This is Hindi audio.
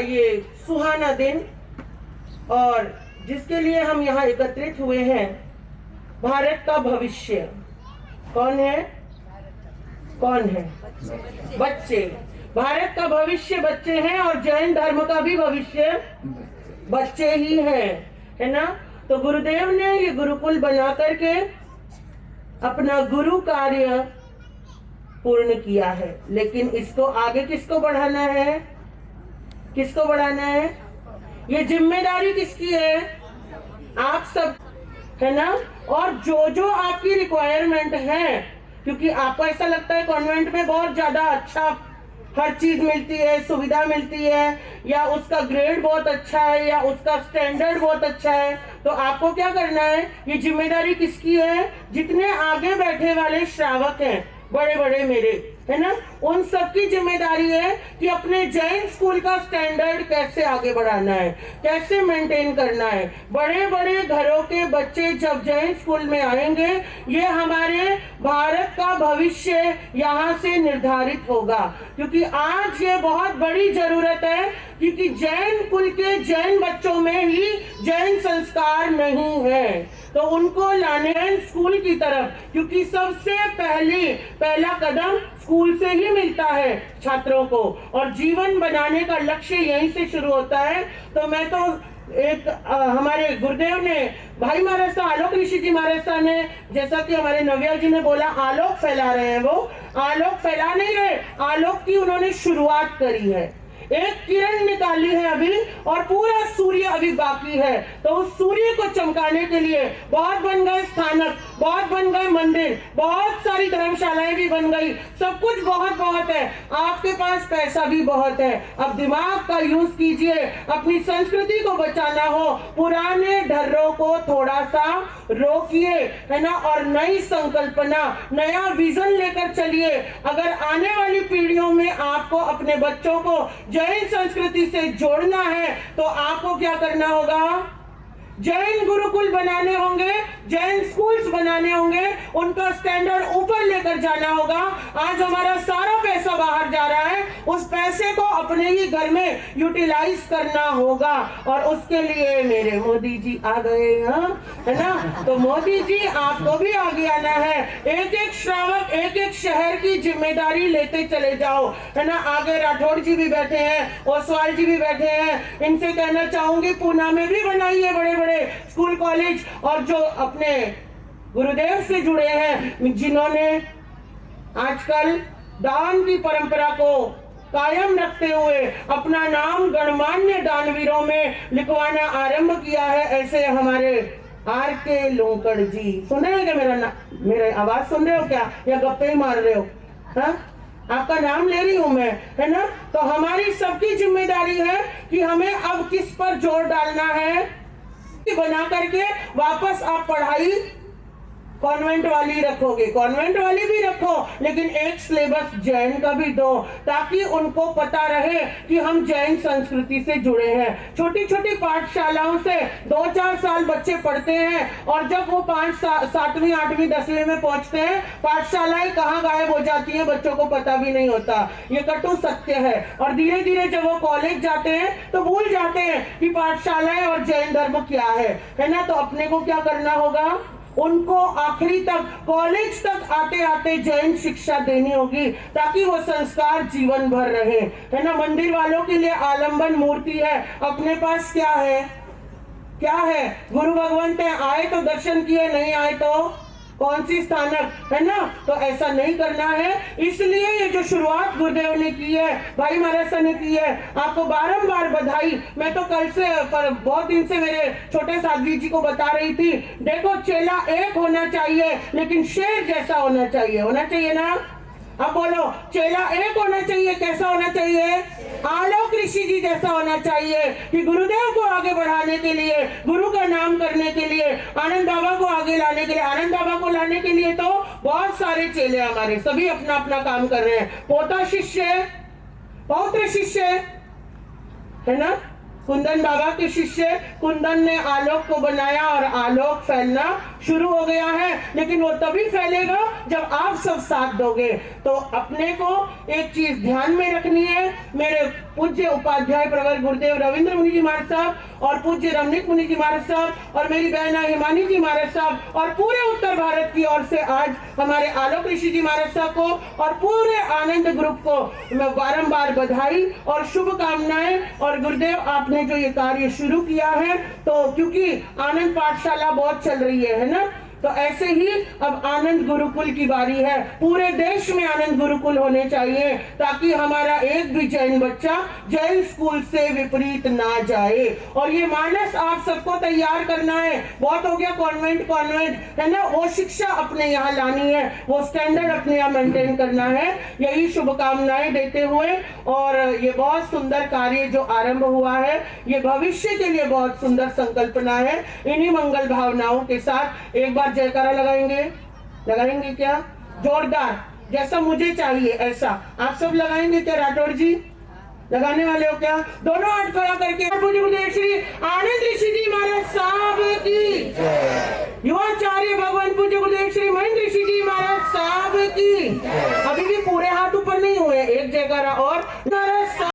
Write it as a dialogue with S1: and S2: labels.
S1: ये सुहाना दिन और जिसके लिए हम यहाँ एकत्रित हुए हैं, भारत का भविष्य कौन है? कौन है? बच्चे। भारत का भविष्य बच्चे हैं और जैन धर्म का भी भविष्य बच्चे ही है ना। तो गुरुदेव ने ये गुरुकुल बना करके अपना गुरु कार्य पूर्ण किया है, लेकिन इसको आगे किसको बढ़ाना है? किसको बढ़ाना है? ये जिम्मेदारी किसकी है? आप सब, है ना। और जो जो आपकी रिक्वायरमेंट है, क्योंकि आपको ऐसा लगता है कॉन्वेंट में बहुत ज्यादा अच्छा हर चीज मिलती है, सुविधा मिलती है, या उसका ग्रेड बहुत अच्छा है, या उसका स्टैंडर्ड बहुत अच्छा है, तो आपको क्या करना है? ये जिम्मेदारी किसकी है? जितने आगे बैठे वाले श्रावक हैं, बड़े बड़े मेरे, है ना, उन सबकी जिम्मेदारी है कि अपने जैन स्कूल का स्टैंडर्ड कैसे आगे बढ़ाना है, कैसे मेंटेन करना है। बड़े बड़े घरों के बच्चे जब जैन स्कूल में आएंगे, ये हमारे भारत का भविष्य यहाँ से निर्धारित होगा, क्योंकि आज ये बहुत बड़ी जरूरत है, क्योंकि जैन कुल के जैन बच्चों में ही जैन संस्कार नहीं है, तो उनको लाने स्कूल की तरफ, क्योंकि सबसे पहला कदम स्कूल से ही मिलता है छात्रों को, और जीवन बनाने का लक्ष्य यहीं से शुरू होता है। तो मैं तो एक हमारे गुरुदेव ने, भाई महाराज साहब, आलोक ऋषि जी महाराज साहब ने, जैसा कि हमारे नव्या जी ने बोला, आलोक फैला रहे हैं। वो आलोक फैला नहीं रहे, आलोक की उन्होंने शुरुआत करी है। एक किरण निकाली है अभी, और पूरा सूर्य अभी बाकी है। तो उस सूर्य को चमकाने के लिए बहुत बन गए स्थानक, बहुत बन गए मंदिर, बहुत सारी धर्मशालाएं भी बन गई, सब कुछ बहुत बहुत है। आपके पास पैसा भी बहुत है, अब दिमाग का यूज कीजिए। अपनी संस्कृति को बचाना हो, पुराने ढर्रों को थोड़ा सा रोकिए, है ना, और नई संकल्पना, नया विजन लेकर चलिए। अगर आने वाली पीढ़ियों में आपको अपने बच्चों को जैन संस्कृति से जोड़ना है, तो आपको क्या करना होगा? जैन गुरुकुल बनाने होंगे, जैन स्कूल्स बनाने होंगे, उनका स्टैंडर्ड ऊपर लेकर जाना होगा। आज हमारा सारा पैसा बाहर जा रहा है, उस पैसे को अपने ही घर में यूटिलाइज करना होगा, और उसके लिए मेरे मोदी जी आ गए, है ना। तो मोदी जी आपको भी आगे आना है। एक एक श्रावक, एक एक शहर की जिम्मेदारी लेते चले जाओ, है ना। आगे राठौड़ जी भी बैठे हैं, ओसवाल जी भी बैठे हैं, इनसे कहना चाहूंगी पूना में भी बनाइए बड़े बड़े स्कूल कॉलेज, और जो अपने गुरुदेव से जुड़े हैं, जिन्होंने आजकल दान की परंपरा को कायम रखते हुए अपना नाम गणमान्य दानवीरों में लिखवाना आरंभ किया है, ऐसे हमारे आर के लोंकड़ जी। सुन रहे हो क्या? मेरा आवाज सुन रहे हो क्या, या गप्पे ही मार रहे हो? हाँ, आपका नाम ले रही हूं मैं, है ना। तो हमारी सबकी जिम्मेदारी है कि हमें अब किस पर जोर डालना है, बना करके वापस आप पढ़ाई कॉन्वेंट वाली रखोगे, कॉन्वेंट वाली भी रखो, लेकिन एक सिलेबस जैन का भी दो, ताकि उनको पता रहे कि हम जैन संस्कृति से जुड़े हैं। छोटी छोटी पाठशालाओं से 2-4 साल बच्चे पढ़ते हैं, और जब वो 5, 7वीं, 8वीं, 10वीं में पहुंचते हैं, पाठशालाएं कहाँ गायब हो जाती हैं, बच्चों को पता भी नहीं होता। ये कटु सत्य है। और धीरे धीरे जब वो कॉलेज जाते हैं तो भूल जाते हैं कि पाठशालाएं और जैन धर्म क्या है ना। तो अपने को क्या करना होगा? उनको आखिरी तक, कॉलेज तक आते आते जैन शिक्षा देनी होगी, ताकि वो संस्कार जीवन भर रहे, है ना। मंदिर वालों के लिए आलंबन मूर्ति है, अपने पास क्या है? क्या है? गुरु भगवंत है, आए तो दर्शन किए, नहीं आए तो कौन सी स्थानक, है ना। तो ऐसा नहीं करना है। इसलिए ये जो शुरुआत गुरुदेव ने की है, भाई महाराज ने की है, आपको बारंबार बधाई। मैं तो कल से बहुत दिन से मेरे छोटे साधवी जी को बता रही थी, देखो चेला एक होना चाहिए, लेकिन शेर जैसा होना चाहिए, होना चाहिए ना। अब बोलो, चेला एक होना चाहिए, कैसा होना चाहिए? आलोक ऋषि जी जैसा होना चाहिए, कि गुरुदेव को आगे बढ़ाने के लिए, गुरु का नाम करने के लिए, आनंद बाबा को आगे लाने के लिए, आनंद बाबा को लाने के लिए तो बहुत सारे चेले हमारे सभी अपना अपना काम कर रहे हैं। पोता शिष्य, पौत्र शिष्य, है ना। कुंदन बाबा के शिष्य, कुंदन ने आलोक को बनाया, और आलोक फैलना शुरू हो गया है, लेकिन वो तभी फैलेगा जब आप सब साथ दोगे। तो अपने को एक चीज ध्यान में रखनी है, मेरे पूज्य उपाध्याय प्रवर गुरुदेव रविंद्र मुनि जी महाराज साहब और पूज्य रमनीक मुनि जी महाराज साहब और मेरी बहना हिमानी जी महाराज साहब और पूरे उत्तर भारत की ओर से आज हमारे आलोक ऋषि जी महाराज साहब को और पूरे आनंद ग्रुप को मैं बारंबार बधाई और शुभकामनाएं। और गुरुदेव आपने जो ये कार्य शुरू किया है, तो क्योंकि आनंद पाठशाला बहुत चल रही है ना, तो ऐसे ही अब आनंद गुरुकुल की बारी है। पूरे देश में आनंद गुरुकुल होने चाहिए ताकि हमारा एक भी जैन बच्चा जैन स्कूल से विपरीत ना जाए। और ये मानस आप सबको तैयार करना है। बहुत हो गया कॉन्वेंट कॉन्वेंट, है ना, वो शिक्षा अपने यहाँ लानी है, वो स्टैंडर्ड अपने यहाँ मेंटेन करना है। यही शुभकामनाएं देते हुए, और ये बहुत सुंदर कार्य जो आरंभ हुआ है, ये भविष्य के लिए बहुत सुंदर संकल्पना है। इन्हीं मंगल भावनाओं के साथ एक बार जयकारा लगाएंगे क्या? जोरदार, जैसा मुझे चाहिए ऐसा। आप सब लगाएंगे क्या? राठौड़ जी लगाने वाले हो क्या? दोनों हाथ खड़ा करके श्री आनंद ऋषि जी